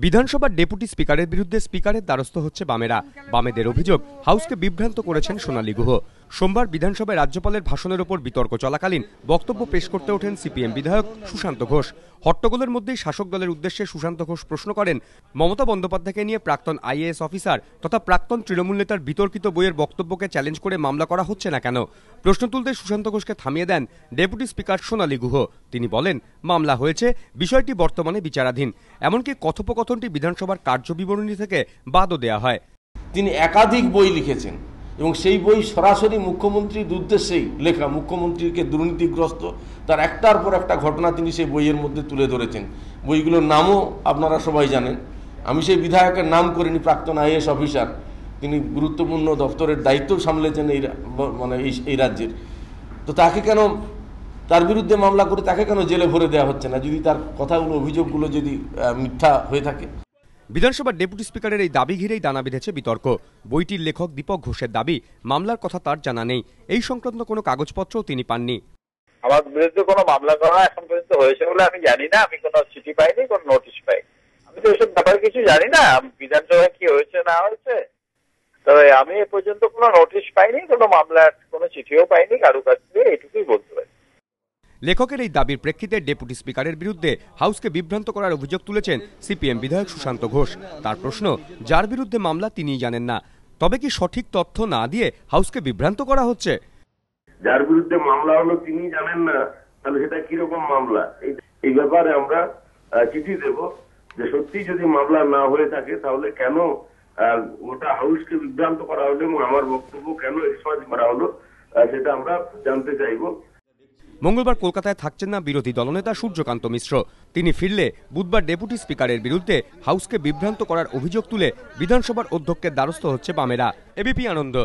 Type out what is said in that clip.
বিধানসভার ডেপুটি স্পিকারের বিরুদ্ধে স্পিকারের দ্বারস্থ হচ্ছে বামেরা। বামেদের অভিযোগ হাউসকে বিভ্রান্ত করেছেন সোনালী গুহ। সোমবার বিধানসভায় রাজ্যপালের ভাষণের ওপর বিতর্ক চলাকালীন বক্তব্য পেশ করতে ওঠেন সিপিএম বিধায়ক সুশান্ত ঘোষ। হট্টগোলের মধ্যেই শাসক দলের উদ্দেশ্যে সুশান্ত ঘোষ প্রশ্ন করেন, মমতা বন্দ্যোপাধ্যায়কে নিয়ে প্রাক্তন আইএএস অফিসার তথা প্রাক্তন তৃণমূল নেতার বিতর্কিত বইয়ের বক্তব্যকে চ্যালেঞ্জ করে মামলা করা হচ্ছে না কেন? প্রশ্ন তুলতে সুশান্ত ঘোষকে থামিয়ে দেন ডেপুটি স্পিকার সোনালী গুহ। তিনি বলেন, মামলা হয়েছে, বিষয়টি বর্তমানে বিচারাধীন। এমনকি কথোপকথনটি বিধানসভার কার্যবিবরণী থেকে বাদও দেওয়া হয়। তিনি একাধিক বই লিখেছেন এবং সেই বই সরাসরি মুখ্যমন্ত্রীর উদ্দেশ্যেই লেখা। মুখ্যমন্ত্রীকে দুর্নীতিগ্রস্ত তার একটার পর একটা ঘটনা তিনি সেই বইয়ের মধ্যে তুলে ধরেছেন। বইগুলোর নামও আপনারা সবাই জানেন। আমি সেই বিধায়কের নাম করিনি, প্রাক্তন আইএএস অফিসার, তিনি গুরুত্বপূর্ণ দপ্তরের দায়িত্ব সামলেছেন এই রাজ্যের। তো তাকে কেন, তার বিরুদ্ধে মামলা করে তাকে কেন জেলে ভরে দেওয়া হচ্ছে না, যদি তার কথাগুলো, অভিযোগগুলো যদি মিথ্যা হয়ে থাকে? বিধানসভার ডেপুটি স্পিকারের এই দাবি ঘিরেই দানা বেঁধেছে বিতর্ক। বইটির লেখক দীপক ঘোষের দাবি, মামলার কথা তার জানা নেই, এই সংক্রান্ত কোনো কাগজপত্রও তিনি পাননি। আমার বিরুদ্ধে কোনো মামলা করা এখন পর্যন্ত হয়েছে বলে আমি জানি না। আমি কোনো চিঠি পাইনি, কোনো নোটিশ পাইনি। আমি তো এসব ব্যাপারে কিছু জানি না, বিধানসভায় কি হয়েছে না হয়েছে। তবে আমি এ পর্যন্ত কোনো নোটিশ পাইনি, কোনো মামলার কোনো চিঠিও পাইনি কারো কাছ থেকে, এটুকুই বলতে পারি। লেখকের এই দাবির প্রেক্ষিতে ডেপুটি স্পিকারের বিরুদ্ধে হাউসকে বিভ্রান্ত করার অভিযোগ তুলেছেন সিপিএম বিধায়ক সুশান্ত ঘোষ। তার প্রশ্ন, যার বিরুদ্ধে মামলা তিনিই জানেন না, তবে কি সঠিক তথ্য না দিয়ে হাউসকে বিভ্রান্ত করা হচ্ছে? যার বিরুদ্ধে মামলা হলো তিনি জানেন না, তাহলে সেটা কিরকম মামলা? এই ব্যাপারে আমরা চিঠি দেব যে সত্যি যদি মামলা না হয়ে থাকে তাহলে কেন গোটা হাউসকে বিভ্রান্ত করা হলো এবং আমার বক্তব্য কেন এক্সপার্ট করা হলো, সেটা আমরা জানতে চাইব। মঙ্গলবার কলকাতায় থাকছেন না বিরোধী দলনেতা সূর্যকান্ত মিশ্র। তিনি ফিরলে বুধবার ডেপুটি স্পিকারের বিরুদ্ধে হাউসকে বিভ্রান্ত করার অভিযোগ তুলে বিধানসভার অধ্যক্ষের দ্বারস্থ হচ্ছে বামেরা। এবিপি আনন্দ।